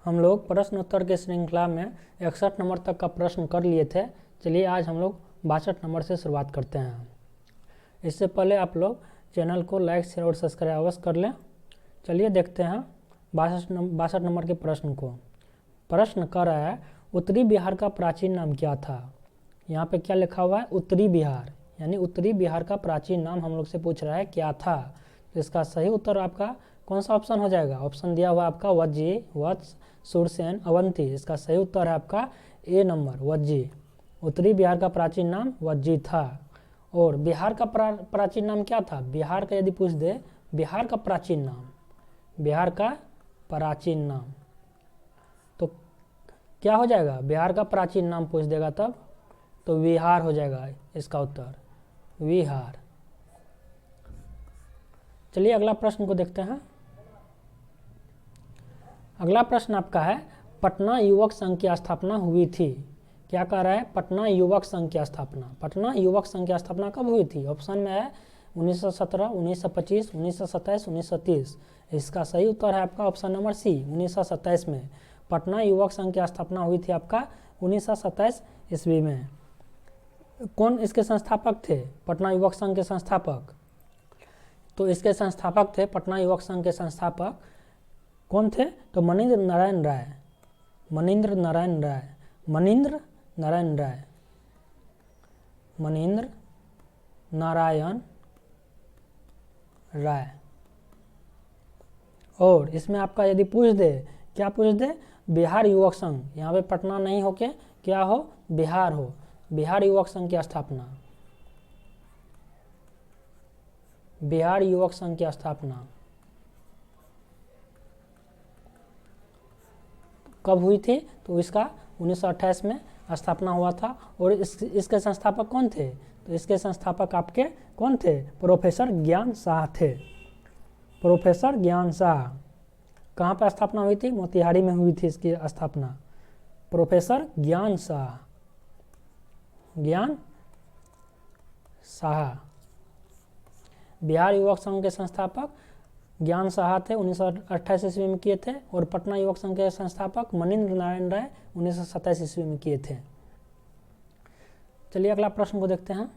हम लोग प्रश्न उत्तर के श्रृंखला में 61 नंबर तक का प्रश्न कर लिए थे। चलिए आज हम लोग 62 नंबर से शुरुआत करते हैं। इससे पहले आप लोग चैनल को लाइक शेयर और सब्सक्राइब अवश्य कर लें। चलिए देखते हैं 62 नंबर के प्रश्न को। प्रश्न कर रहा है उत्तरी बिहार का प्राचीन नाम क्या था। यहाँ पे क्या लिखा हुआ है, उत्तरी बिहार, यानी उत्तरी बिहार का प्राचीन नाम हम लोग से पूछ रहा है क्या था। तो इसका सही उत्तर आपका कौन सा ऑप्शन हो जाएगा। ऑप्शन दिया हुआ आपका वज्जी, वत्स, सुरसेन, अवंती। इसका सही उत्तर है आपका ए नंबर वज्जी। उत्तरी बिहार का प्राचीन नाम वज्जी था। और बिहार का प्राचीन नाम क्या था। बिहार का यदि पूछ दे बिहार का प्राचीन नाम, बिहार का प्राचीन नाम, तो क्या हो जाएगा। बिहार का प्राचीन नाम पूछ देगा तब तो विहार हो जाएगा इसका उत्तर, विहार। चलिए अगला प्रश्न को देखते हैं। अगला प्रश्न आपका है पटना युवक संघ की स्थापना हुई थी। क्या कह रहा है, पटना युवक संघ की स्थापना। पटना युवक संघ की स्थापना कब हुई थी। ऑप्शन में है 1917, 1925, 1927, 1930। इसका सही उत्तर है आपका ऑप्शन नंबर सी 1927 में। पटना युवक संघ की स्थापना हुई थी आपका 1927 ईस्वी में। कौन इसके संस्थापक थे, पटना युवक संघ के संस्थापक। तो इसके संस्थापक थे, पटना युवक संघ के संस्थापक कौन थे, तो मनीन्द्र नारायण राय, मनीन्द्र नारायण राय, मनीन्द्र नारायण राय, मनीन्द्र नारायण राय। और इसमें आपका यदि पूछ दे, क्या पूछ दे, बिहार युवक संघ, यहाँ पे पटना नहीं हो के क्या हो, बिहार हो, बिहार युवक संघ की स्थापना, बिहार युवक संघ की स्थापना कब हुई थी, तो इसका 1928 में स्थापना हुआ था। और इसके संस्थापक कौन थे, तो इसके संस्थापक आपके कौन थे, प्रोफेसर ज्ञान शाह थे, प्रोफेसर ज्ञान शाह। कहाँ पर स्थापना हुई थी, मोतिहारी में हुई थी इसकी स्थापना, प्रोफेसर ज्ञान शाह, ज्ञान शाह। बिहार युवक संघ के संस्थापक ज्ञान शाह थे, 1928 ईस्वी में किए थे। और पटना युवक संघ के संस्थापक मनीन्द्र नारायण राय 1927 ईस्वी में किए थे। चलिए अगला प्रश्न को देखते हैं।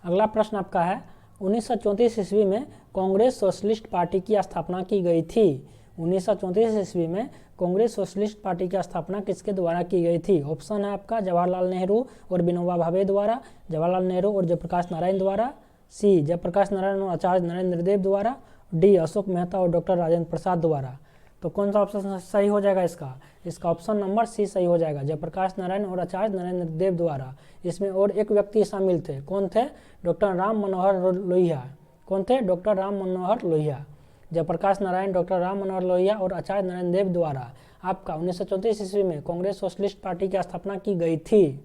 अगला प्रश्न आपका है 1934 ईस्वी में कांग्रेस सोशलिस्ट पार्टी की स्थापना की गई थी। 1934 ईस्वी में कांग्रेस सोशलिस्ट पार्टी की स्थापना किसके द्वारा की गई थी। ऑप्शन है आपका जवाहरलाल नेहरू और विनोबा भावे द्वारा, जवाहरलाल नेहरू और जयप्रकाश नारायण द्वारा, सी जयप्रकाश नारायण और आचार्य नरेंद्र देव द्वारा, डी अशोक मेहता और डॉक्टर राजेंद्र प्रसाद द्वारा। तो कौन सा ऑप्शन सही हो जाएगा इसका ऑप्शन नंबर सी सही हो जाएगा, जयप्रकाश नारायण और आचार्य नरेंद्र देव द्वारा। इसमें और एक व्यक्ति शामिल थे, कौन थे, डॉक्टर राम मनोहर लोहिया। कौन थे, डॉक्टर राम मनोहर लोहिया। जयप्रकाश नारायण, डॉक्टर राम मनोहर लोहिया और आचार्य नरेंद्र देव द्वारा आपका 1934 ईस्वी में कांग्रेस सोशलिस्ट पार्टी की स्थापना की गई थी।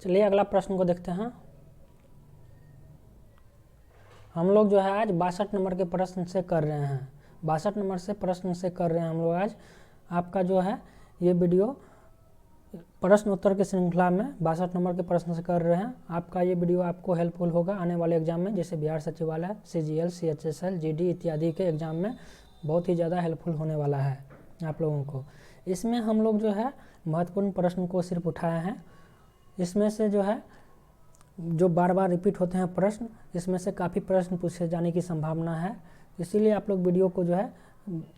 चलिए अगला प्रश्न को देखते हैं। हम लोग जो है आज 62 नंबर के प्रश्न से कर रहे हैं, 62 नंबर से प्रश्न से कर रहे हैं हम लोग आज। आपका जो है ये वीडियो प्रश्न उत्तर के श्रृंखला में 62 नंबर के प्रश्न से कर रहे हैं। आपका ये वीडियो आपको हेल्पफुल होगा आने वाले एग्जाम में, जैसे बिहार सचिवालय, CGL, CHSL, GD इत्यादि के एग्जाम में बहुत ही ज़्यादा हेल्पफुल होने वाला है आप लोगों को। इसमें हम लोग जो है महत्वपूर्ण प्रश्न को सिर्फ उठाए हैं। इसमें से जो है जो बार बार रिपीट होते हैं प्रश्न, इसमें से काफ़ी प्रश्न पूछे जाने की संभावना है। इसीलिए आप लोग वीडियो को जो है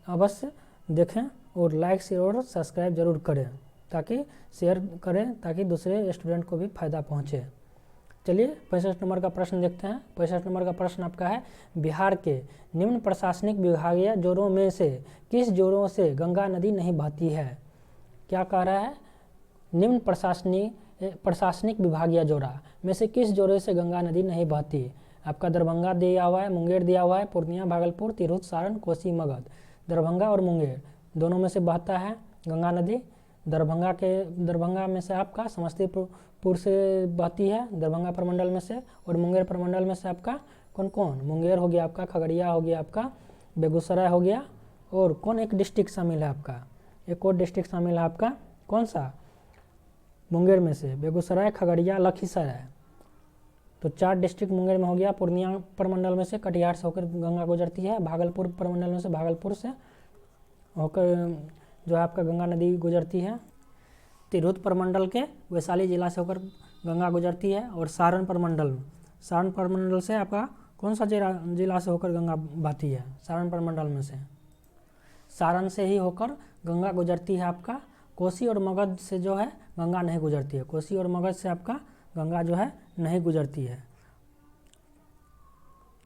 अवश्य देखें और लाइक शेयर और सब्सक्राइब जरूर करें, ताकि शेयर करें ताकि दूसरे स्टूडेंट को भी फायदा पहुंचे। चलिए 65 नंबर का प्रश्न देखते हैं। 65 नंबर का प्रश्न आपका है बिहार के निम्न प्रशासनिक विभागीय जोड़ों में से किस जोड़ों से गंगा नदी नहीं बहती है। क्या कह रहा है, निम्न प्रशासनिक विभागीय जोड़ा में से किस जोड़े से गंगा नदी नहीं बहती। आपका दरभंगा दिया हुआ है, मुंगेर दिया हुआ है, पूर्णिया, भागलपुर, तिरहुत, सारण, कोसी, मगध। दरभंगा और मुंगेर दोनों में से बहता है गंगा नदी। दरभंगा में से आपका समस्तीपुर से बहती है, दरभंगा प्रमंडल में से। और मुंगेर प्रमंडल में से आपका कौन कौन, मुंगेर हो गया आपका, खगड़िया हो गया आपका, बेगूसराय हो गया। और कौन एक डिस्ट्रिक्ट शामिल है आपका, एक और डिस्ट्रिक्ट शामिल है आपका, कौन सा, मुंगेर में से बेगूसराय, खगड़िया, लखीसराय। तो 4 डिस्ट्रिक्ट मुंगेर में हो गया, पूर्णिया प्रमंडल में से कटिहार से होकर गंगा गुजरती है, भागलपुर प्रमंडल में से भागलपुर से होकर जो है आपका गंगा नदी गुजरती है, तिरहुत प्रमंडल के वैशाली जिला से होकर गंगा गुजरती है, और सारण प्रमंडल से आपका कौन सा जिला से होकर गंगा बहती है, सारण प्रमंडल में से सारण से ही होकर गंगा गुजरती है आपका। कोसी और मगध से जो है गंगा नहीं गुजरती है, कोसी और मगध से आपका गंगा जो है नहीं गुजरती है।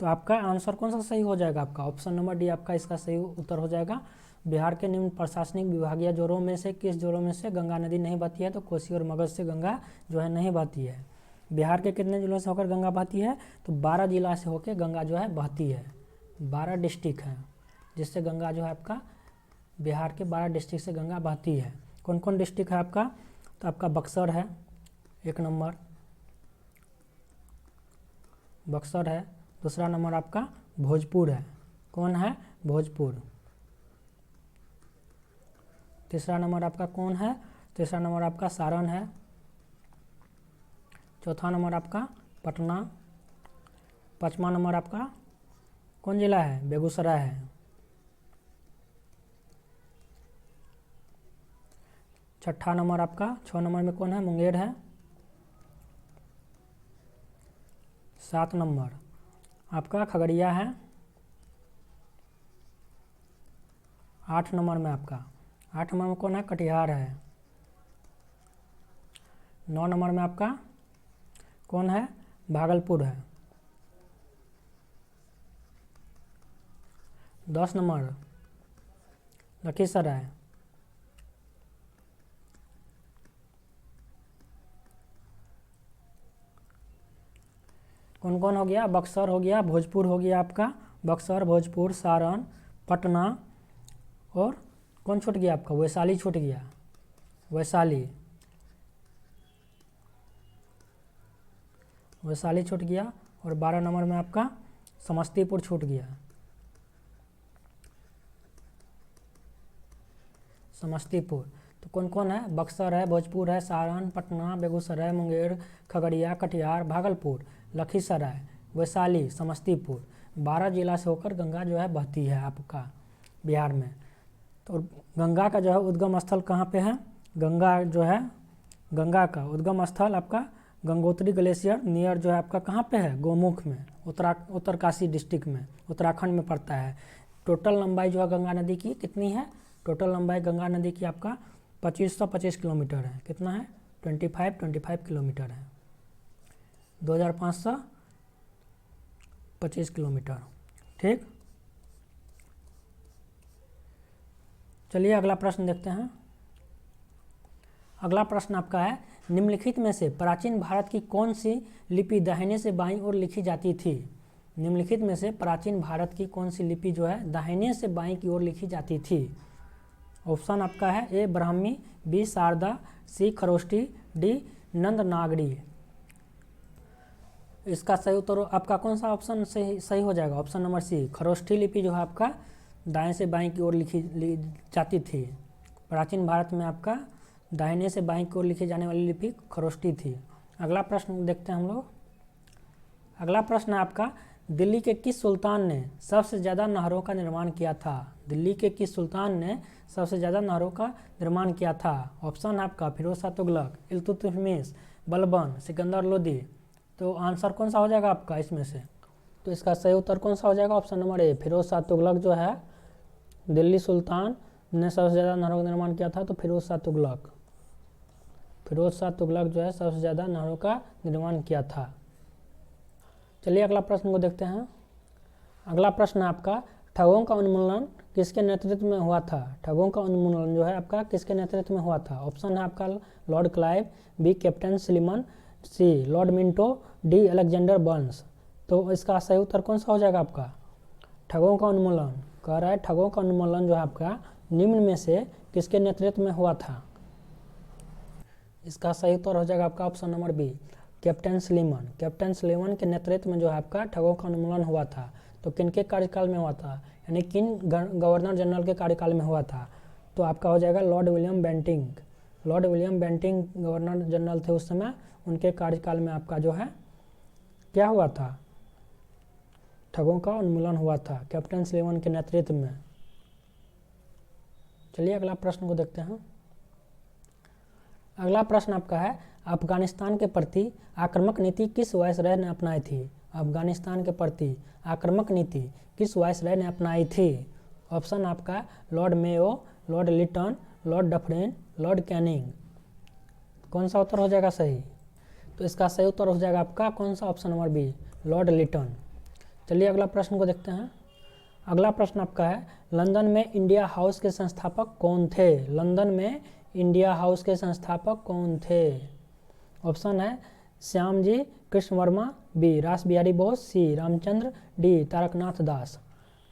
तो आपका आंसर कौन सा सही हो जाएगा, आपका ऑप्शन नंबर डी आपका इसका सही उत्तर हो जाएगा। बिहार के निम्न प्रशासनिक विभागीय जोड़ों में से किस जोड़ों में से गंगा नदी नहीं बहती है, तो कोसी और मगध से गंगा जो है नहीं बहती है। बिहार के कितने जिलों से होकर गंगा बहती है, तो 12 जिला से होकर गंगा जो है बहती है। 12 डिस्ट्रिक्ट हैं जिससे गंगा जो है आपका बिहार के 12 डिस्ट्रिक्ट से गंगा बहती है। कौन कौन डिस्ट्रिक्ट है आपका, तो आपका बक्सर है 1 नंबर, बक्सर है। दूसरा नंबर आपका भोजपुर है, कौन है, भोजपुर। तीसरा नंबर आपका कौन है, तीसरा नंबर आपका सारण है। चौथा नंबर आपका पटना। 5वां नंबर आपका कौन जिला है, बेगूसराय है। 6ठा नंबर आपका 6 नंबर में कौन है, मुंगेर है। 7 नंबर आपका खगड़िया है। 8 नंबर में आपका 8 नंबर में कौन है, कटिहार है। 9 नंबर में आपका कौन है, भागलपुर है। 10 नंबर लखीसराय। कौन हो गया, बक्सर हो गया, भोजपुर हो गया आपका, बक्सर, भोजपुर, सारण, पटना, और कौन छूट गया आपका, वैशाली छूट गया, वैशाली छूट गया। और 12 नंबर में आपका समस्तीपुर छूट गया, समस्तीपुर। तो कौन कौन है, बक्सर है, भोजपुर है, सारण, पटना, बेगूसराय, मुंगेर, खगड़िया, कटिहार, भागलपुर, लखीसराय, वैशाली, समस्तीपुर। 12 जिला से होकर गंगा जो है बहती है आपका बिहार में। तो गंगा का जो है उद्गम स्थल कहाँ पे है, गंगा जो है, गंगा का उद्गम स्थल आपका गंगोत्री ग्लेशियर नियर जो है आपका कहाँ पे है, गोमुख में, उत्तरकाशी डिस्ट्रिक्ट में, उत्तराखंड में पड़ता है। टोटल लंबाई जो है गंगा नदी की कितनी है, टोटल लंबाई गंगा नदी की आपका 2525 किलोमीटर है। कितना है, 25 किलोमीटर है, 2525 किलोमीटर। ठीक, चलिए अगला प्रश्न देखते हैं। अगला प्रश्न आपका है, निम्नलिखित में से प्राचीन भारत की कौन सी लिपि दाहिने से बाईं ओर लिखी जाती थी। निम्नलिखित में से प्राचीन भारत की कौन सी लिपि जो है दाहिने से बाईं की ओर लिखी जाती थी। ऑप्शन आपका है ए ब्राह्मी, बी शारदा, सी खरोष्टी, डी नंदनागरी। इसका सही उत्तर आपका कौन सा ऑप्शन सही हो जाएगा, ऑप्शन नंबर सी, खरोष्ठी लिपि जो है आपका दाएं से बाएं की ओर लिखी जाती थी। प्राचीन भारत में आपका दाहिने से बाएं की ओर लिखी जाने वाली लिपि खरोष्ठी थी। अगला प्रश्न देखते हैं हम लोग। अगला प्रश्न है आपका, दिल्ली के किस सुल्तान ने सबसे ज़्यादा नहरों का निर्माण किया था। दिल्ली के किस सुल्तान ने सबसे ज़्यादा नहरों का निर्माण किया था। ऑप्शन है आपका फिरोज शाह तुगलक, इल्तुतमिश, बलबन, सिकंदर लोदी। तो आंसर कौन सा हो जाएगा आपका इसमें से, तो इसका सही उत्तर कौन सा हो जाएगा, option number A, Firoz Shah Tughlaq जो है दिल्ली सुल्तान ने सबसे ज़्यादा नहरों का निर्माण किया था। तो फिरोज शाह तुगलक जो है सबसे ज़्यादा नहरों का निर्माण किया था। चलिए अगला प्रश्न को देखते हैं। अगला प्रश्न है आपका, ठगों का उन्मूलन किसके नेतृत्व में हुआ था। ठगों का उन्मूलन जो है आपका किसके नेतृत्व में हुआ था। ऑप्शन है आपका Lord Clive, B Captain Sleeman, C Lord Minto, D Alexander Burnes. तो इसका सही उत्तर कौन सा हो जाएगा आपका, ठगों का उन्मूलन। कह रहा है ठगों का उन्मूलन जो है आपका निम्न में से किसके नेतृत्व में हुआ था। इसका सही उत्तर हो जाएगा आपका option number B, Captain Sleeman. Captain Sleeman के नेतृत्व में जो है आपका ठगों का उन्मूलन हुआ था। तो किनके कार्यकाल में हुआ था, यानी किन गवर्नर जनरल के कार्यकाल में हुआ था। तो आपका हो जाएगा Lord William Bentinck. Lord William Bentinck governor general थे उस समय, उनके कार्यकाल में आपका जो है क्या हुआ था? ठगों का उन्मूलन हुआ था कैप्टन सलीवन के नेतृत्व में। चलिए अगला प्रश्न को देखते हैं। अगला प्रश्न आपका है, अफगानिस्तान के प्रति आक्रामक नीति किस वायसराय ने अपनाई थी? अफगानिस्तान के प्रति आक्रामक नीति किस वायसराय ने अपनाई थी? ऑप्शन आपका Lord Mayo, Lord Lytton, Lord Dufferin, Lord Canning. कौन सा उत्तर हो जाएगा सही? तो इसका सही उत्तर हो जाएगा आपका कौन सा? Option number B, Lord Lytton. चलिए अगला प्रश्न को देखते हैं। अगला प्रश्न आपका है, लंदन में इंडिया हाउस के संस्थापक कौन थे? लंदन में इंडिया हाउस के संस्थापक कौन थे? ऑप्शन है श्यामजी कृष्ण वर्मा, बी रास बिहारी बोस, सी रामचंद्र, डी तारकनाथ दास।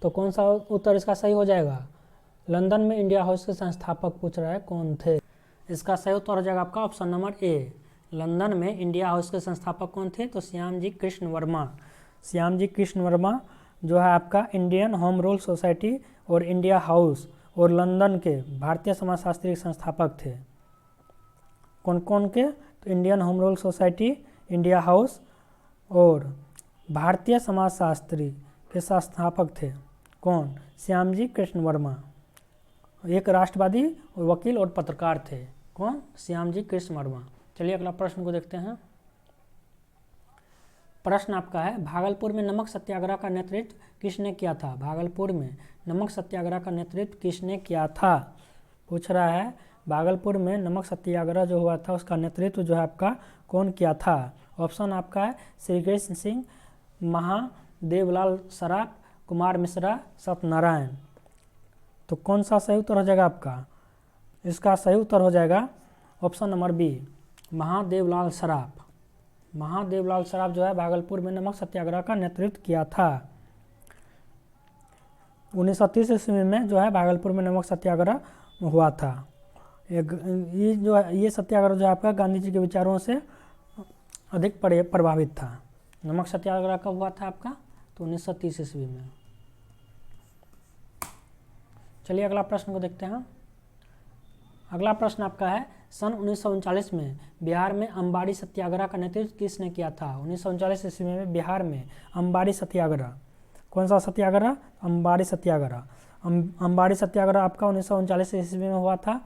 तो कौन सा उत्तर इसका सही हो जाएगा? लंदन में इंडिया हाउस के संस्थापक पूछ रहा है कौन थे? इसका सही उत्तर हो जाएगा आपका ऑप्शन नंबर ए, लंदन में इंडिया हाउस के संस्थापक कौन थे? तो श्यामजी कृष्ण वर्मा। श्यामजी कृष्ण वर्मा जो है आपका इंडियन होम रूल सोसाइटी और इंडिया हाउस और लंदन के भारतीय समाजशास्त्री संस्थापक थे। कौन कौन के? तो Indian home rule society, India house और भारतीय समाजशास्त्री के संस्थापक थे। कौन? श्यामजी कृष्ण वर्मा। एक राष्ट्रवादी और वकील और पत्रकार थे। कौन? श्यामजी कृष्ण वर्मा। चलिए अगला प्रश्न को देखते हैं। प्रश्न आपका है, भागलपुर में नमक सत्याग्रह का नेतृत्व किसने किया था? भागलपुर में नमक सत्याग्रह का नेतृत्व किसने किया था? पूछ रहा है भागलपुर में नमक सत्याग्रह जो हुआ था उसका नेतृत्व जो है आपका कौन किया था? ऑप्शन आपका है श्री कृष्ण सिंह, महादेवलाल सराफ, कुमार मिश्रा, सत्यनारायण। तो कौन सा सही उत्तर हो जाएगा आपका? इसका सही उत्तर हो जाएगा option number B, Mahadevlal Saraf. Mahadevlal Saraf जो है भागलपुर में नमक सत्याग्रह का नेतृत्व किया था। 1930 ईस्वी में जो है भागलपुर में नमक सत्याग्रह हुआ था। ये सत्याग्रह जो है आपका गांधी जी के विचारों से अधिक प्रभावित था। नमक सत्याग्रह कब हुआ था आपका? तो 1930 ईस्वी में। चलिए अगला प्रश्न को देखते हैं। अगला प्रश्न आपका है, सन 1939 में बिहार में अंबाड़ी सत्याग्रह का नेतृत्व किसने किया था? 1939 ईस्वी में बिहार में अंबाड़ी सत्याग्रह। कौन सा सत्याग्रह? अंबाड़ी सत्याग्रह। अंबाड़ी सत्याग्रह आपका 1939 ईस्वी में हुआ था।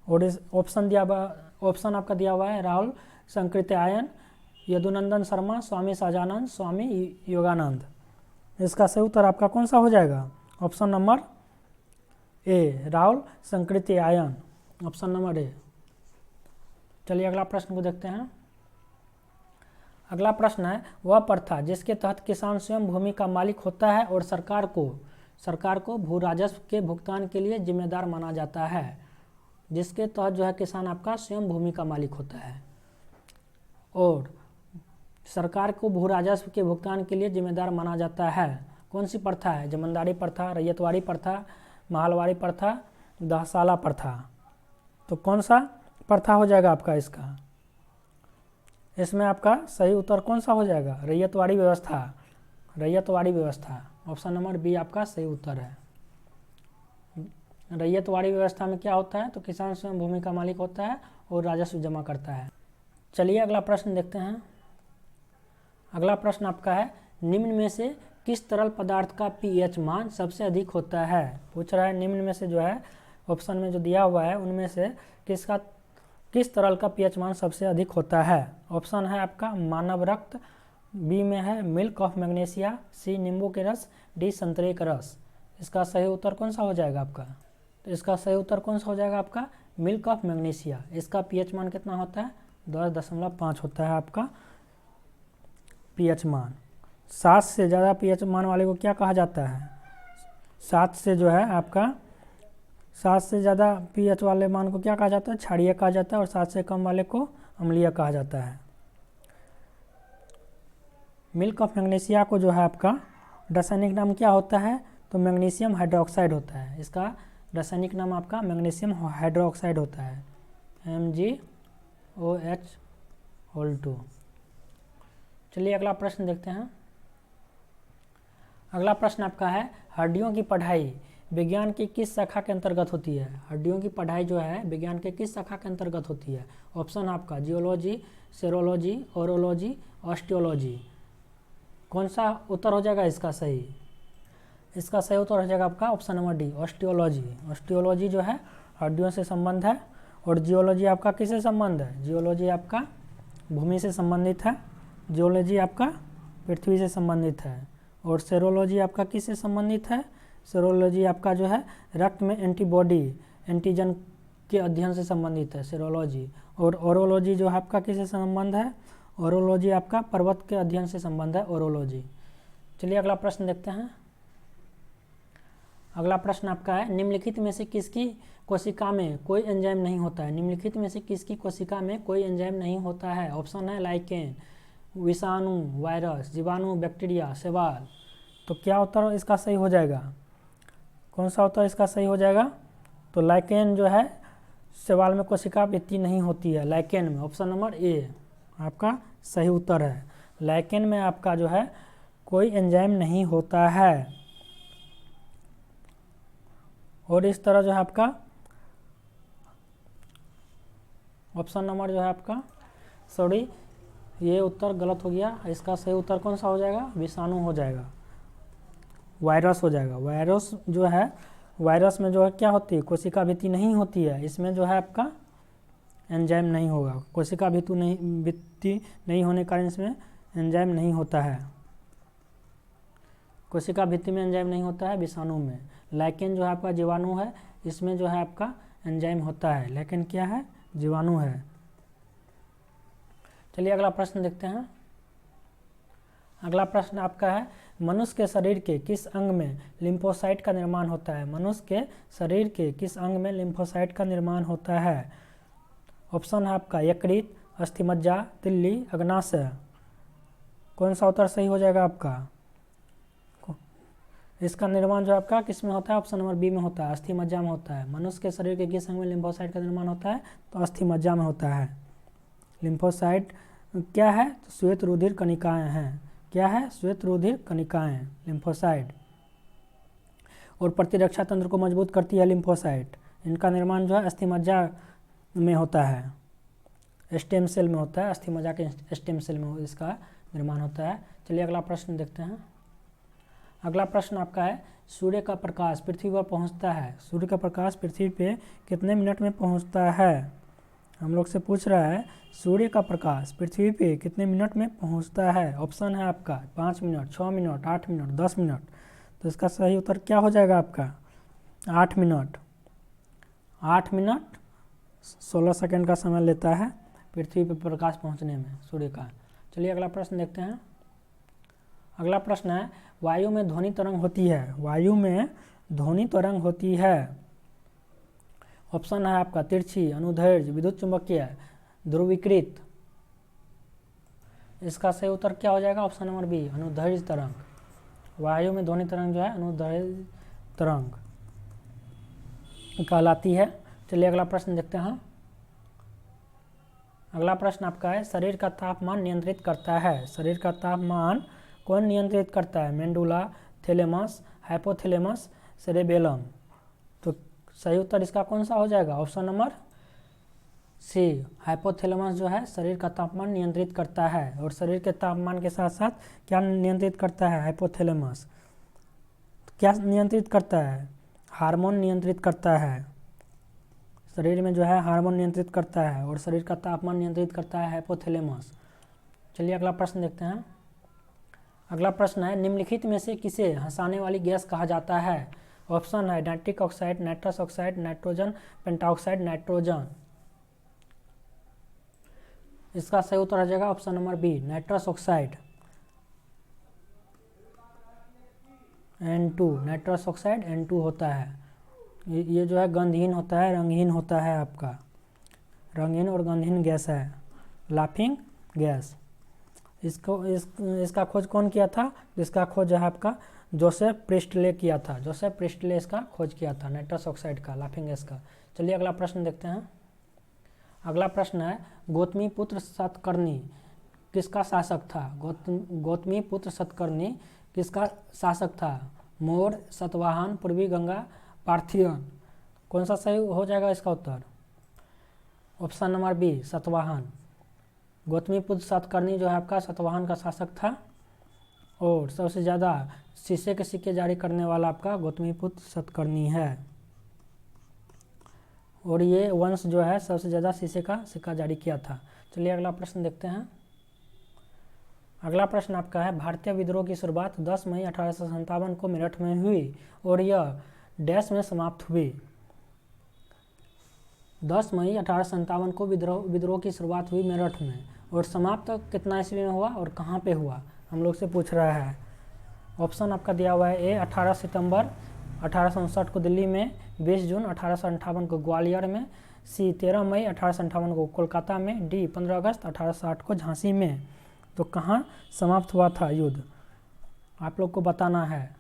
और इस ऑप्शन आपका दिया हुआ है राहुल संकृत्यायन, यदुनंदन शर्मा, स्वामी सहजानंद, स्वामी योगानंद। इसका सही उत्तर आपका कौन सा हो जाएगा? ऑप्शन नंबर ए, राहुल संकृत्यायन। ऑप्शन नंबर ए। चलिए अगला प्रश्न को देखते हैं। अगला प्रश्न है, वह प्रथा जिसके तहत किसान स्वयं भूमि का मालिक होता है और सरकार को भू राजस्व के भुगतान के लिए जिम्मेदार माना जाता है। जिसके तहत जो है किसान आपका स्वयं भूमि का मालिक होता है और सरकार को भू राजस्व के भुगतान के लिए जिम्मेदार माना जाता है। कौन सी प्रथा है? जमींदारी प्रथा, रैयतवाड़ी प्रथा, महलवाड़ी प्रथा, दहसाला प्रथा। तो कौन सा प्रथा हो जाएगा आपका इसका? इसमें आपका सही उत्तर कौन सा हो जाएगा? रैयतवाड़ी व्यवस्था। रैयतवाड़ी व्यवस्था। ऑप्शन नंबर बी आपका सही उत्तर है। रैयतवाड़ी व्यवस्था में क्या होता है? तो किसान स्वयं भूमि का मालिक होता है और राजस्व जमा करता है। चलिए अगला प्रश्न देखते हैं। अगला प्रश्न आपका है, निम्न में से किस तरल पदार्थ का पीएच मान सबसे अधिक होता है? पूछ रहा है निम्न में से जो है ऑप्शन में जो दिया हुआ है उनमें से किस तरल का पीएच मान सबसे अधिक होता है? ऑप्शन है आपका मानव रक्त, बी में है मिल्क ऑफ मैग्नीशिया, सी नींबू के रस, डी संतरे का रस। इसका सही उत्तर कौन सा हो जाएगा आपका? तो इसका सही उत्तर कौन सा हो जाएगा आपका? Milk of magnesia. इसका पीएच मान कितना होता है? 10.5 होता है आपका पीएच मान। 7 से ज़्यादा पीएच मान वाले को क्या कहा जाता है? 7 से जो है आपका 7 से ज़्यादा पीएच वाले मान को क्या कहा जाता है? क्षारीय कहा जाता है और 7 से कम वाले को अम्लीय कहा जाता है। मिल्क ऑफ मैग्नीशिया को जो है आपका रासायनिक नाम क्या होता है? तो मैग्नीशियम हाइड्रोक्साइड होता है। इसका रासायनिक नाम आपका मैग्नीशियम हाइड्रोक्साइड होता है, MgOH2। चलिए अगला प्रश्न देखते हैं। अगला प्रश्न आपका है, हड्डियों की पढ़ाई विज्ञान की किस शाखा के अंतर्गत होती है? हड्डियों की पढ़ाई जो है विज्ञान के किस शाखा के अंतर्गत होती है? ऑप्शन आपका जियोलॉजी, सेरोलॉजी, ओरोलॉजी, ऑस्टियोलॉजी। कौन सा उत्तर हो जाएगा इसका सही? इसका सही उत्तर हो जाएगा आपका option number D, osteology. Osteology जो है हड्डियों से संबंध है, और जियोलॉजी आपका किससे संबंध है? जियोलॉजी आपका भूमि से संबंधित है, जियोलॉजी आपका पृथ्वी से संबंधित है, और सेरोलॉजी आपका किससे संबंधित है? सेरोलॉजी आपका जो है रक्त में एंटीबॉडी, एंटीजन के अध्ययन से संबंधित है सेरोलॉजी। और ओरोलॉजी जो है आपका किससे संबंध है? ओरोलॉजी आपका पर्वत के अध्ययन से संबंध है ओरोलॉजी। चलिए अगला प्रश्न देखते हैं। अगला प्रश्न आपका है, निम्नलिखित में से किसकी कोशिका में कोई एंजाइम नहीं होता है? निम्नलिखित में से किसकी कोशिका में कोई एंजाइम नहीं होता है? ऑप्शन है लाइकेन, विषाणु, वायरस, जीवाणु, बैक्टीरिया, शैवाल। तो क्या उत्तर इसका सही हो जाएगा? कौन सा उत्तर इसका सही हो जाएगा? तो लाइकेन जो है शैवाल में कोशिका वृद्धि नहीं होती है, लाइकेन में। ऑप्शन नंबर ए आपका सही उत्तर है। लाइकेन में आपका जो है कोई एंजाइम नहीं होता है। और इस तरह जो है आपका ऑप्शन नंबर जो है आपका, सॉरी ये उत्तर गलत हो गया। इसका सही उत्तर कौन सा हो जाएगा? विषाणु हो जाएगा, वायरस हो जाएगा। वायरस जो है, वायरस में जो है क्या होती है? कोशिका भित्ति नहीं होती है, इसमें जो है आपका एंजाइम नहीं होगा। कोशिका भित्ति नहीं होने के कारण इसमें एंजाइम नहीं होता है। कोशिका भित्ति में एंजाइम नहीं होता है विषाणु में। लाइकेन जो है आपका जीवाणु है, इसमें जो है आपका एंजाइम होता है, लेकिन क्या है? जीवाणु है। चलिए अगला प्रश्न देखते हैं। अगला प्रश्न आपका है, मनुष्य के शरीर के किस अंग में लिम्फोसाइट का निर्माण होता है? मनुष्य के शरीर के किस अंग में लिम्फोसाइट का निर्माण होता है? ऑप्शन है आपका यकृत, अस्थिमज्जा, तिल्ली, अग्नाशय। कौन सा उत्तर सही हो जाएगा आपका? इसका निर्माण जो आपका किस में होता है? ऑप्शन नंबर बी में होता है, अस्थिमज्जा में होता है। मनुष्य के शरीर के किस अंग में लिम्फोसाइट का निर्माण होता है? तो अस्थिमज्जा में होता है। लिम्फोसाइट क्या है? तो श्वेत रुधिर कणिकाएं हैं। क्या है? श्वेत रुधिर कणिकाएं, लिम्फोसाइट। और प्रतिरक्षा तंत्र को मजबूत करती है लिम्फोसाइट। इनका निर्माण जो है अस्थिमज्जा में होता है, स्टेम सेल में होता है। अस्थिमज्जा के स्टेम सेल में इसका निर्माण होता है। चलिए अगला प्रश्न देखते हैं। अगला प्रश्न आपका है, सूर्य का प्रकाश पृथ्वी पर पहुंचता है। सूर्य का प्रकाश पृथ्वी पे कितने मिनट में पहुंचता है? हम लोग से पूछ रहा है सूर्य का प्रकाश पृथ्वी पे कितने मिनट में पहुंचता है। ऑप्शन है आपका 5 मिनट, 6 मिनट, 8 मिनट, 10 मिनट। तो इसका सही उत्तर क्या हो जाएगा आपका? 8 मिनट। 8 मिनट 16 सेकंड का समय लेता है पृथ्वी पर प्रकाश पहुंचने में सूर्य का। चलिए अगला प्रश्न देखते हैं। अगला प्रश्न है, वायु में ध्वनि तरंग होती है। वायु में ध्वनि तरंग होती है। ऑप्शन है आपका तिरछी, अनुदैर्घ्य, विद्युत चुंबकीय, ध्रुवीकृत। इसका सही उत्तर क्या हो जाएगा? ऑप्शन नंबर बी, अनुदैर्घ्य तरंग। वायु में ध्वनि तरंग जो है अनुदैर्घ्य तरंग कहलाती है। चलिए अगला प्रश्न देखते हैं। अगला प्रश्न आपका है, शरीर का तापमान नियंत्रित करता है। शरीर का तापमान कौन नियंत्रित करता है? मेंडुला, थैलेमस, हाइपोथैलेमस, सेरेबेलम। तो सही उत्तर इसका कौन सा हो जाएगा? ऑप्शन नंबर सी, हाइपोथैलेमस जो है शरीर का तापमान नियंत्रित करता है। और शरीर के तापमान के साथ साथ क्या नियंत्रित करता है? हाइपोथैलेमस क्या नियंत्रित करता है? हार्मोन नियंत्रित करता है। शरीर में जो है हार्मोन नियंत्रित करता है, और शरीर का तापमान नियंत्रित करता है हाइपोथैलेमस। चलिए अगला प्रश्न देखते हैं। अगला प्रश्न है, निम्नलिखित में से किसे हंसाने वाली गैस कहा जाता है? ऑप्शन है nitric oxide, nitrous oxide, nitrogen pentoxide, nitrogen. इसका सही उत्तर हो जाएगा option number B, nitrous oxide, N2। Nitrous oxide N2 होता है। ये जो है गंधहीन होता है, रंगहीन होता है। आपका रंगहीन और गंधहीन गैस है, लाफिंग गैस। इसका खोज कौन किया था? इसका खोज है आपका जोसेफ प्रिस्टले किया था। जोसेफ प्रिस्टले इसका खोज किया था, नाइट्रस ऑक्साइड का, लाफिंग गैस का। चलिए अगला प्रश्न देखते हैं। अगला प्रश्न है, गौतमी पुत्र सतकर्णी किसका शासक था? गौतमी पुत्र सतकर्णी किसका शासक था? मौर्य, सतवाहन, पूर्वी गंगा, पार्थियन। कौन सा सही हो जाएगा इसका उत्तर? Option number B, Satavahana. Gautamiputra Satakarni जो है आपका सतवाहन का शासक था। और सबसे ज़्यादा शीशे के सिक्के जारी करने वाला आपका गौतमीपुत्र सतकर्णी है। और ये वंश जो है सबसे ज़्यादा शीशे का सिक्का जारी किया था। चलिए अगला प्रश्न देखते हैं। अगला प्रश्न आपका है, भारतीय विद्रोह की शुरुआत 10 मई 1857 को मेरठ में हुई और यह डैश में समाप्त हुई। 10 मई 1857 को विद्रोह की शुरुआत हुई मेरठ में और समाप्त कितना ईस्वी में हुआ और कहाँ पे हुआ, हम लोग से पूछ रहा है। ऑप्शन आपका दिया हुआ है, ए 18 सितंबर 1859 को दिल्ली में, 20 जून 1858 को ग्वालियर में, सी 13 मई 1858 को कोलकाता में, डी 15 अगस्त 1860 को झांसी में। तो कहाँ समाप्त हुआ था युद्ध, आप लोग को बताना है।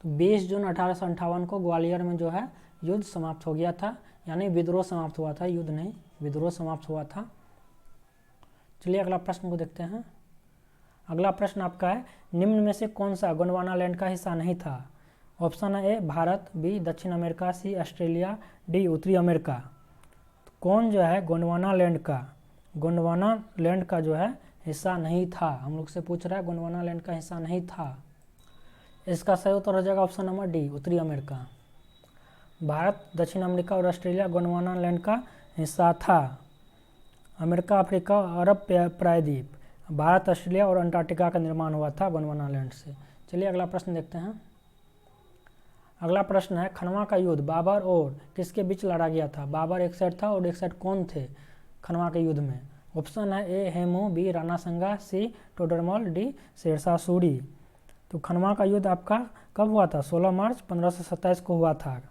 तो 20 जून 1858 को ग्वालियर में जो है युद्ध समाप्त हो गया था, यानी विद्रोह समाप्त हुआ था, युद्ध नहीं, विद्रोह समाप्त हुआ था। चलिए अगला प्रश्न को देखते हैं। अगला प्रश्न आपका है, निम्न में से कौन सा गोंडवाना लैंड का हिस्सा नहीं था। ऑप्शन है, ए भारत, बी दक्षिण अमेरिका, सी ऑस्ट्रेलिया, डी उत्तरी अमेरिका। तो कौन जो है गोंडवाना लैंड का जो है हिस्सा नहीं था, हम लोग से पूछ रहा है, गोंडवाना लैंड का हिस्सा नहीं था। इसका सही उत्तर हो जाएगा ऑप्शन नंबर डी, उत्तरी अमेरिका। भारत, दक्षिण अमेरिका और ऑस्ट्रेलिया गोंडवाना लैंड का हिस्सा था। अमेरिका, अफ्रीका, अरब प्रायद्वीप, भारत, ऑस्ट्रेलिया और अंटार्कटिका का निर्माण हुआ था गोंडवाना लैंड से। चलिए अगला प्रश्न देखते हैं। अगला प्रश्न है, खनवा का युद्ध बाबर और किसके बीच लड़ा गया था। बाबर एक साइड था और एक साइड कौन थे खनवा के युद्ध में। ऑप्शन है, ए हेमू, बी राणा संगा, सी टोडरमल, डी शेरशाह सूरी। तो खनवा का युद्ध आपका कब हुआ था, 16 मार्च 1527 को हुआ था।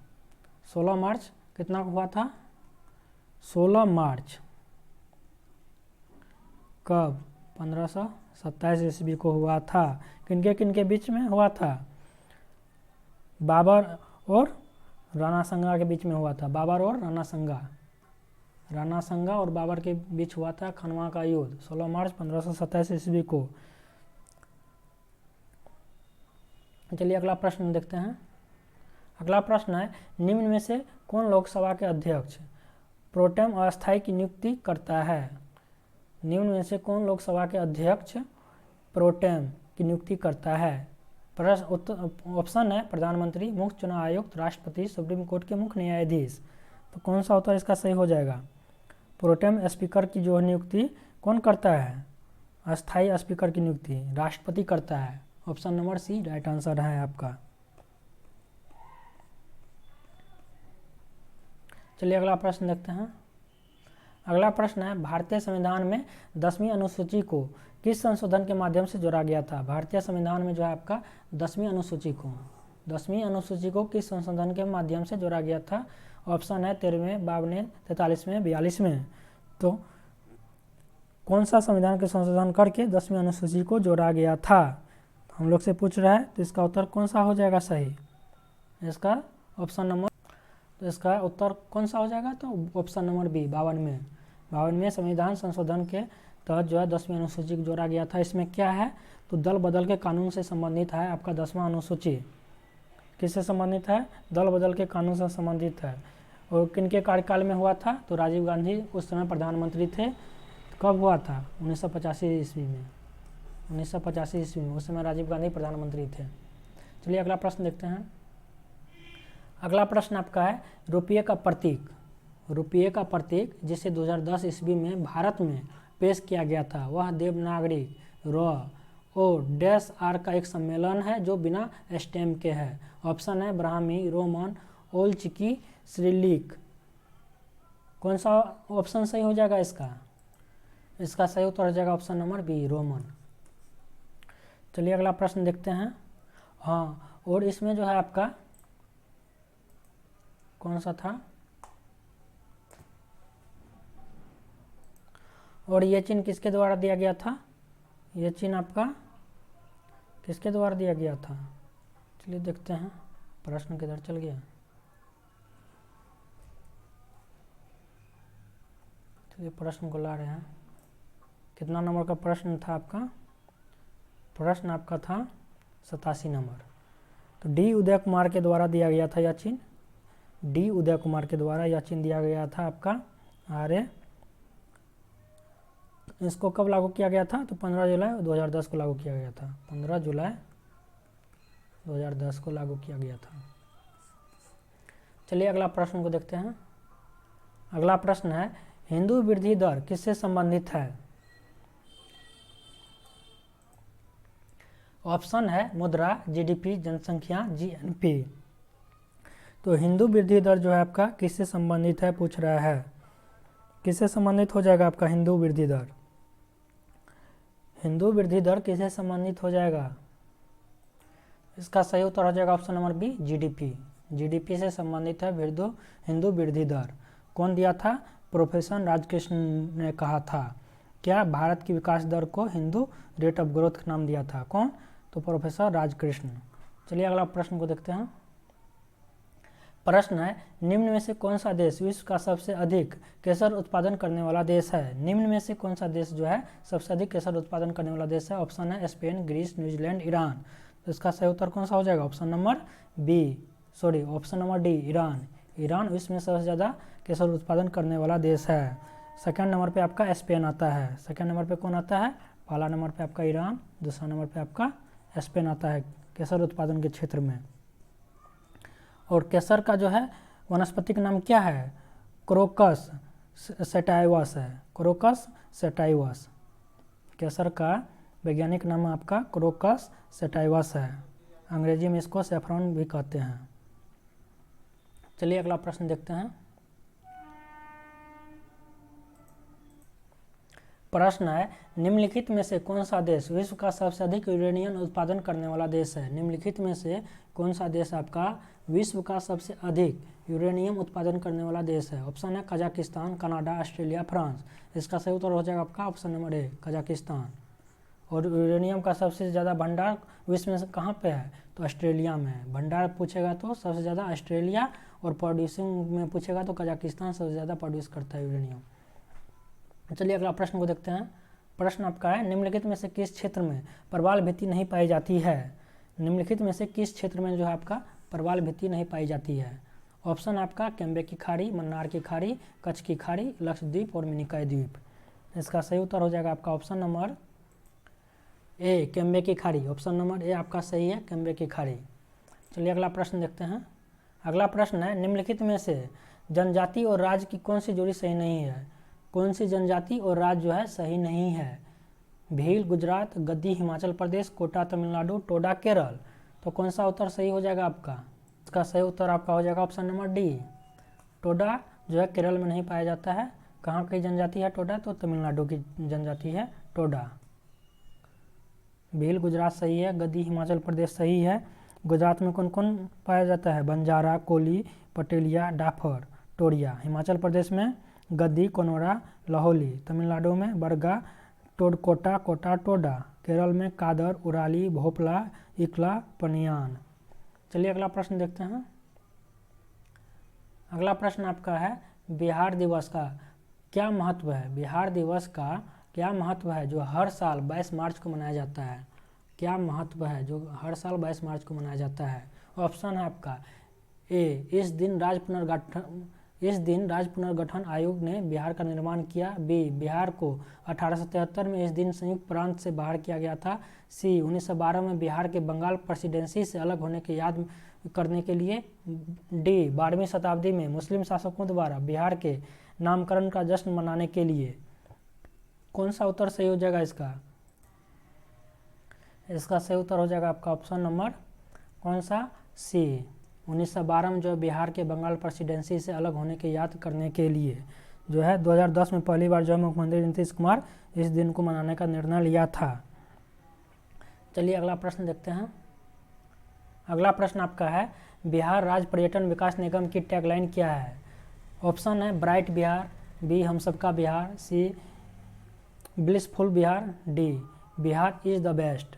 16 मार्च कितना को हुआ था, 16 मार्च कब, 1527 ईस्वी को हुआ था। किनके बीच में हुआ था, बाबर और राणा संगा के बीच में हुआ था। बाबर और राणा संगा और बाबर के बीच हुआ था खनवा का युद्ध 16 मार्च 1527 ईस्वी को। चलिए अगला प्रश्न देखते हैं। अगला प्रश्न है, निम्न में से कौन लोकसभा के अध्यक्ष प्रोटेम अस्थायी की नियुक्ति करता है। निम्न में से कौन लोकसभा के अध्यक्ष प्रोटेम की नियुक्ति करता है। ऑप्शन है, प्रधानमंत्री, मुख्य चुनाव आयुक्त, राष्ट्रपति, सुप्रीम कोर्ट के मुख्य न्यायाधीश। तो कौन सा उत्तर इसका सही हो जाएगा। प्रोटेम स्पीकर की जो नियुक्ति कौन करता है, अस्थायी स्पीकर की नियुक्ति राष्ट्रपति करता है। Option number C right answer है आपका। चलिए अगला प्रश्न देखते हैं। अगला प्रश्न है, भारतीय संविधान में 10वीं अनुसूची को किस संशोधन के माध्यम से जोड़ा गया था। भारतीय संविधान में जो है आपका 10वीं अनुसूची को किस संशोधन के माध्यम से जोड़ा गया था। ऑप्शन है 13वें, 52वें, 43वें, 42वें। तो कौन सा संविधान के संशोधन करके 10वीं अनुसूची को जोड़ा गया था, हम लोग से पूछ रहा है। तो इसका उत्तर कौन सा हो जाएगा सही, इसका ऑप्शन नंबर, तो इसका उत्तर कौन सा हो जाएगा, तो ऑप्शन नंबर बी 52वें संविधान संशोधन के तहत जो है 10वीं अनुसूची को जोड़ा गया था। इसमें क्या है, तो दल बदल के कानून से संबंधित है आपका 10वां अनुसूची। किससे संबंधित है, दल बदल के कानून से संबंधित है। और किनके कार्यकाल में हुआ था, तो राजीव गांधी उस समय प्रधानमंत्री थे। कब हुआ था, 1985 ईस्वी में, 1985 ईस्वी में, उस समय राजीव गांधी प्रधानमंत्री थे। चलिए अगला प्रश्न देखते हैं। अगला प्रश्न आपका है, रुपये का प्रतीक जिसे 2010 ईस्वी में भारत में पेश किया गया था वह देवनागरी र और डैश आर का एक सम्मेलन है जो बिना स्टेम के है। ऑप्शन है, ब्राह्मी, रोमन, ओल्चिकी, श्रीलिक। कौन सा ऑप्शन सही हो जाएगा इसका सही उत्तर हो जाएगा ऑप्शन नंबर बी, रोमन। चलिए अगला प्रश्न देखते हैं। हाँ, और इसमें जो है आपका कौन सा था, और ये चिन्ह किसके द्वारा दिया गया था, ये चिन्ह आपका किसके द्वारा दिया गया था। चलिए देखते हैं प्रश्न किधर चल गया। चलिए प्रश्न को ला रहे हैं। कितना नंबर का प्रश्न था आपका, प्रश्न आपका था 87 नंबर। तो डी उदय कुमार के द्वारा दिया गया था यह चिन्ह, डी उदय कुमार के द्वारा यह चिन्ह दिया गया था आपका। आर्य इसको कब लागू किया गया था? तो 15 जुलाई 2010 को लागू किया गया था। 15 जुलाई 2010 को लागू किया गया था। चलिए अगला प्रश्न को देखते हैं। अगला प्रश्न है, हिंदू वृद्धि दर किससे संबंधित है? ऑप्शन है मुद्रा, जीडीपी, जनसंख्या, जीएनपी। तो हिंदू वृद्धि दर जो है आपका किससे संबंधित है पूछ रहा है। किससे संबंधित हो जाएगा आपका हिंदू वृद्धि दर? हिंदू वृद्धि दर किससे संबंधित हो जाएगा? इसका सही उत्तर हो जाएगा option number B, GDP. GDP से संबंधित है हिंदू वृद्धि दर। कौन दिया था? प्रोफेसर राजकृष्ण ने कहा था। क्या भारत की विकास दर को हिंदू रेट ऑफ ग्रोथ नाम दिया था? कौन? तो प्रोफेसर राजकृष्ण। चलिए अगला प्रश्न को देखते हैं। प्रश्न है, निम्न में से कौन सा देश विश्व का सबसे अधिक केसर उत्पादन करने वाला देश है? निम्न में से कौन सा देश जो है सबसे अधिक केसर उत्पादन करने वाला देश है? ऑप्शन है स्पेन, ग्रीस, न्यूजीलैंड, ईरान। तो इसका सही उत्तर कौन सा हो जाएगा? Option number D, Iran. Iran विश्व में सबसे ज़्यादा केसर उत्पादन करने वाला देश है। सेकंड नंबर पे आपका स्पेन आता है। सेकंड नंबर पे कौन आता है? पहला नंबर पे आपका ईरान, दूसरा नंबर पे आपका स्पेन आता है केसर उत्पादन के क्षेत्र में। और केसर का जो है वनस्पति का नाम क्या है? क्रोकस सेटाइवस है। क्रोकस सेटाइवस केसर का वैज्ञानिक नाम आपका क्रोकस सेटाइवस है। अंग्रेजी में इसको सैफरन भी कहते हैं। चलिए अगला प्रश्न देखते हैं। प्रश्न है, निम्नलिखित में से कौन सा देश विश्व का सबसे अधिक यूरेनियम उत्पादन करने वाला देश है? निम्नलिखित में से कौन सा देश आपका विश्व का सबसे अधिक यूरेनियम उत्पादन करने वाला देश है? ऑप्शन है कजाकिस्तान, कनाडा, ऑस्ट्रेलिया, फ्रांस। इसका सही उत्तर हो जाएगा आपका ऑप्शन नंबर ए, कजाकिस्तान। और यूरेनियम का सबसे ज़्यादा भंडार विश्व में कहाँ पे है? तो ऑस्ट्रेलिया में है। भंडार पूछेगा तो सबसे ज़्यादा ऑस्ट्रेलिया, और प्रोड्यूसिंग में पूछेगा तो कजाकिस्तान सबसे ज़्यादा प्रोड्यूस करता है यूरेनियम। चलिए अगला प्रश्न को देखते हैं। प्रश्न आपका है, निम्नलिखित में से किस क्षेत्र में प्रवाल भित्ति नहीं पाई जाती है? निम्नलिखित में से किस क्षेत्र में जो है आपका प्रवाल भित्ति नहीं पाई जाती है? ऑप्शन आपका केम्बे की खाड़ी, मन्नार की खाड़ी, कच्छ की खाड़ी, लक्षद्वीप और मिनिकॉय द्वीप। इसका सही उत्तर हो जाएगा आपका ऑप्शन नंबर ए, केम्बे की खाड़ी। ऑप्शन नंबर ए आपका सही है, केम्बे की खाड़ी। चलिए अगला प्रश्न देखते हैं। अगला प्रश्न है, निम्नलिखित में से जनजाति और राज्य की कौन सी जोड़ी सही नहीं है? कौन सी जनजाति और राज्य जो है सही नहीं है? भील गुजरात, गद्दी हिमाचल प्रदेश, कोटा तमिलनाडु, टोडा केरल। तो कौन सा उत्तर सही हो जाएगा आपका? इसका सही उत्तर आपका हो जाएगा ऑप्शन नंबर डी, टोडा जो है केरल में नहीं पाया जाता है। कहाँ की जनजाति है टोडा? तो तमिलनाडु की जनजाति है टोडा। भील गुजरात सही है, गद्दी हिमाचल प्रदेश सही है। गुजरात में कौन कौन पाया जाता है? बंजारा, कोली, पटेलिया, डाफर, टोरिया। हिमाचल प्रदेश में गद्दी, कोनोरा, लाहौली। तमिलनाडु में बरगा, टोडकोटा, कोटा, टोडा। केरल में कादर, उराली, भोपला, इकला, पनियान। चलिए अगला प्रश्न देखते हैं। अगला प्रश्न आपका है, बिहार दिवस का क्या महत्व है? बिहार दिवस का क्या महत्व है जो हर साल 22 मार्च को मनाया जाता है? क्या महत्व है जो हर साल 22 मार्च को मनाया जाता है? ऑप्शन है आपका ए, इस दिन राज्य पुनर्गठन आयोग ने बिहार का निर्माण किया। बी, बिहार को 1873 में इस दिन संयुक्त प्रांत से बाहर किया गया था। सी, 1912 में बिहार के बंगाल प्रेसिडेंसी से अलग होने की याद करने के लिए। डी, 12वीं शताब्दी में मुस्लिम शासकों द्वारा बिहार के नामकरण का जश्न मनाने के लिए। कौन सा उत्तर सही हो जाएगा इसका? इसका सही उत्तर हो जाएगा आपका ऑप्शन नंबर कौन सा? सी, 1912 में जो बिहार के बंगाल प्रेसिडेंसी से अलग होने की याद करने के लिए जो है 2010 में पहली बार जो है मुख्यमंत्री नीतीश कुमार इस दिन को मनाने का निर्णय लिया था। चलिए अगला प्रश्न देखते हैं। अगला प्रश्न आपका है, बिहार राज्य पर्यटन विकास निगम की टैगलाइन क्या है? ऑप्शन है ब्राइट बिहार, बी हम सबका Bihar, C blissful Bihar, D Bihar is the best.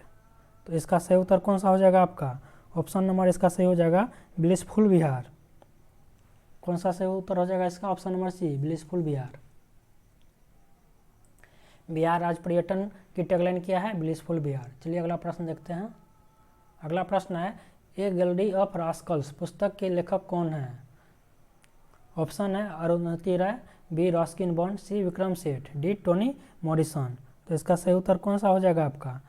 तो इसका सही उत्तर कौन सा हो जाएगा आपका? ऑप्शन नंबर इसका सही हो जाएगा ब्लिसफुल बिहार। कौन सा सही उत्तर हो जाएगा इसका? Option number C, blissful Bihar. Bihar राज्य पर्यटन की टैगलाइन क्या है? ब्लिसफुल बिहार। चलिए अगला प्रश्न देखते हैं। अगला प्रश्न है, ए गिल्डी ऑफ रास्कल्स पुस्तक के लेखक कौन है? ऑप्शन है अरुंधति राय, बी रस्किन बॉन्ड, सी Vikram Seth, D Tony Morrison. तो इसका सही उत्तर कौन सा हो जाएगा आपका?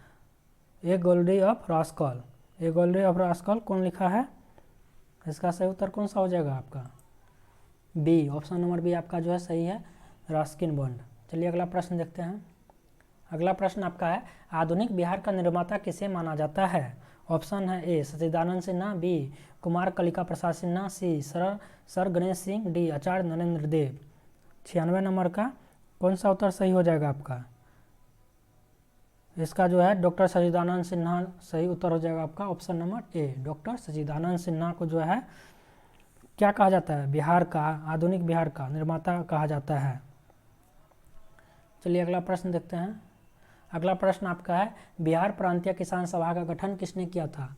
A Goldie of Roscoll. A Goldie of Roscoll कौन लिखा है? इसका सही उत्तर कौन सा हो जाएगा आपका? बी, ऑप्शन नंबर बी आपका जो है सही है, रस्किन बॉन्ड। चलिए अगला प्रश्न देखते हैं। अगला प्रश्न आपका है, आधुनिक बिहार का निर्माता किसे माना जाता है? ऑप्शन है ए सच्चिदानंद सिन्हा, बी कुमार कलिका प्रसाद सिन्हा, सी सर गणेश सिंह, डी आचार्य नरेंद्र देव। 96 नंबर का कौन सा उत्तर सही हो जाएगा आपका? इसका जो है डॉक्टर सच्चिदानंद सिन्हा सही उत्तर हो जाएगा आपका, ऑप्शन नंबर ए। डॉक्टर सच्चिदानंद सिन्हा को जो है क्या कहा जाता है? बिहार का, आधुनिक बिहार का निर्माता कहा जाता है। चलिए अगला प्रश्न देखते हैं। अगला प्रश्न आपका है, बिहार प्रांतीय किसान सभा का गठन किसने किया था?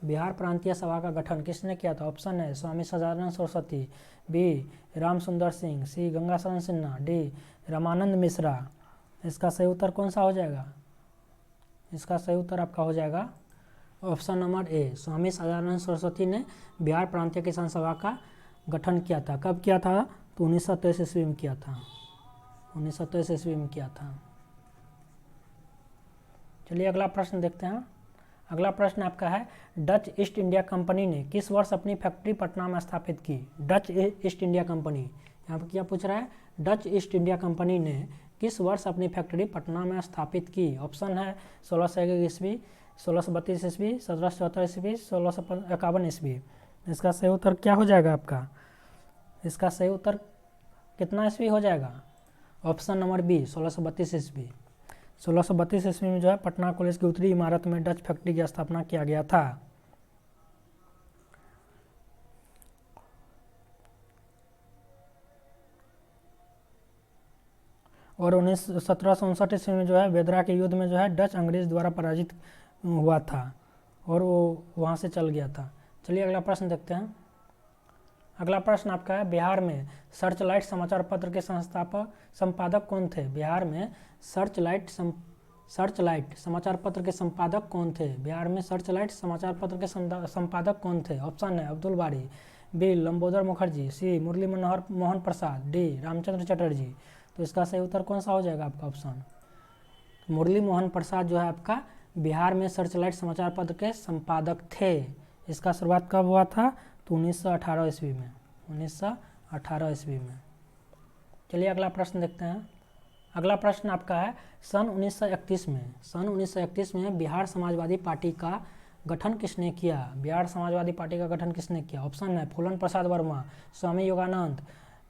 बिहार प्रांतीय सभा का गठन किसने किया था? ऑप्शन है स्वामी सदानंद सरस्वती, बी राम सुंदर सिंह, सी गंगाशरण सिन्हा, डी रामानंद मिश्रा। इसका सही उत्तर कौन सा हो जाएगा? इसका सही उत्तर आपका हो जाएगा ऑप्शन नंबर ए, स्वामी सदानंद सरस्वती ने बिहार प्रांतीय किसान सभा का गठन किया था। कब किया था? तो 1923 ईस्वी में किया था। 1923 ईस्वी में किया था। चलिए अगला प्रश्न देखते हैं। अगला प्रश्न आपका है, डच ईस्ट इंडिया कंपनी ने किस वर्ष अपनी फैक्ट्री पटना में स्थापित की? डच ईस्ट इंडिया कंपनी, यहाँ पर क्या पूछ रहा है? डच ईस्ट इंडिया कंपनी ने किस वर्ष अपनी फैक्ट्री पटना में स्थापित की? ऑप्शन है 1601 ईस्वी, 1632 ईस्वी, 1774 ईस्वी, 1651 ईस्वी। इसका सही उत्तर क्या हो जाएगा आपका? इसका सही उत्तर कितना ईस्वी हो जाएगा? ऑप्शन नंबर बी 1632 ईस्वी। 1632 ईस्वी में जो है पटना कॉलेज की उत्तरी इमारत में डच फैक्ट्री की स्थापना किया गया था। और 1759 ईस्वी में जो है बेदरा के युद्ध में जो है डच अंग्रेज द्वारा पराजित हुआ था और वो वहाँ से चल गया था। चलिए अगला प्रश्न देखते हैं। अगला प्रश्न आपका है, बिहार में सर्चलाइट समाचार पत्र के संपादक कौन थे? बिहार में सर्चलाइट समाचार पत्र के संपादक कौन थे? बिहार में सर्चलाइट समाचार पत्र के संपादक कौन थे? ऑप्शन है अब्दुल बारी, बी लंबोदर मुखर्जी, सी मुरली मनोहर मोहन प्रसाद, डी रामचंद्र चटर्जी। तो इसका सही उत्तर कौन सा हो जाएगा आपका? ऑप्शन मुरली मोहन प्रसाद जो है आपका बिहार में सर्चलाइट समाचार पत्र के संपादक थे। इसका शुरुआत कब हुआ था? तो 1918 ईस्वी में। 1918 ईस्वी में। चलिए अगला प्रश्न देखते हैं। अगला प्रश्न आपका है, सन 1931 में बिहार समाजवादी पार्टी का गठन किसने किया? बिहार समाजवादी पार्टी का गठन किसने किया? ऑप्शन है फूलन प्रसाद वर्मा, स्वामी योगानंद,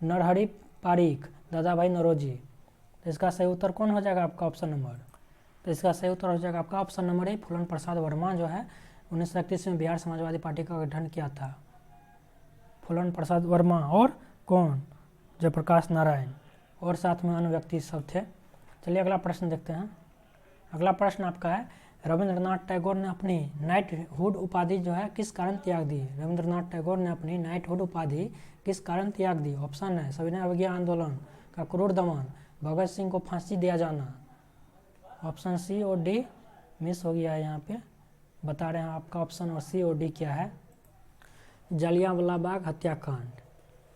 नरहरि पारिक, दादा भाई नौरोजी। तो इसका सही उत्तर कौन हो जाएगा आपका? ऑप्शन नंबर, तो इसका सही उत्तर हो जाएगा आपका ऑप्शन नंबर ए, फूलन प्रसाद वर्मा जो है 1931 में बिहार समाजवादी पार्टी का गठन किया था। फूलन प्रसाद वर्मा और कौन? जयप्रकाश नारायण और साथ में अन्य व्यक्ति सब थे। चलिए अगला प्रश्न देखते हैं। अगला प्रश्न आपका है, रविंद्रनाथ टैगोर ने अपनी नाइटहुड उपाधि जो है किस कारण त्याग दी? रविंद्रनाथ टैगोर ने अपनी नाइटहुड उपाधि किस कारण त्याग दी? ऑप्शन है सविनय अवज्ञा आंदोलन का क्रूर दमन, भगत सिंह को फांसी दिया जाना। ऑप्शन सी और डी मिस हो गया है, यहाँ पे बता रहे हैं आपका ऑप्शन और सी और डी क्या है? जलियांवाला बाग हत्याकांड।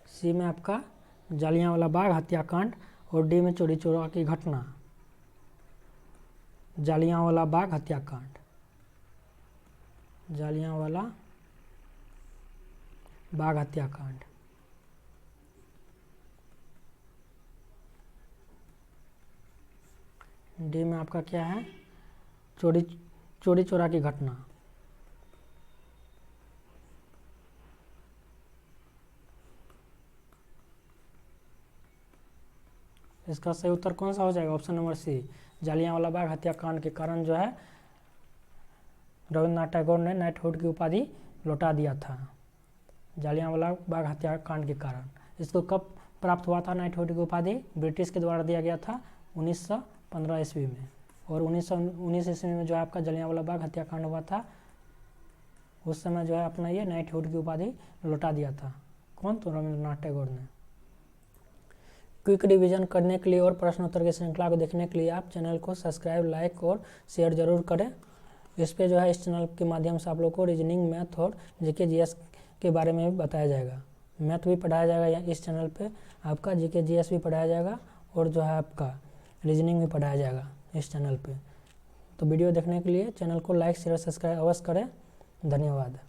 सी में आपका जलियांवाला बाग हत्याकांड और डी में चोरी चोरा की घटना। जलियांवाला बाग हत्याकांड, जलियांवाला बाग हत्याकांड। डी में आपका क्या है? चोरी चोरा की घटना। इसका सही उत्तर कौन सा हो जाएगा? ऑप्शन नंबर सी, जलियांवाला बाग हत्याकांड के कारण जो है रविंद्रनाथ टैगोर ने नाइटहुड की उपाधि लौटा दिया था। जलियांवाला बाग हत्याकांड के कारण। इसको कब प्राप्त हुआ था नाइटहुड की उपाधि? ब्रिटिश के द्वारा दिया गया था 1915 ईस्वी में। और 1919 ईस्वी में जो है आपका जलियांवाला बाग हत्याकांड हुआ था, उस समय जो है अपना ये नाइटहुड की उपाधि लौटा दिया था। कौन? तो रविंद्रनाथ टैगोर ने। क्विक रिवीजन करने के लिए और प्रश्नोत्तर की श्रृंखला को देखने के लिए आप चैनल को सब्सक्राइब, लाइक और शेयर जरूर करें। इस पे जो है इस चैनल के माध्यम से आप लोग को रीजनिंग, मैथ और जीके जीएस के बारे में भी बताया जाएगा। मैथ भी पढ़ाया जाएगा इस चैनल पे, आपका जीके जीएस भी पढ़ाया जाएगा, और जो है आपका रीजनिंग भी पढ़ाया जाएगा इस चैनल पे। तो वीडियो देखने के लिए चैनल को लाइक शेयर सब्सक्राइब अवश्य करें। धन्यवाद।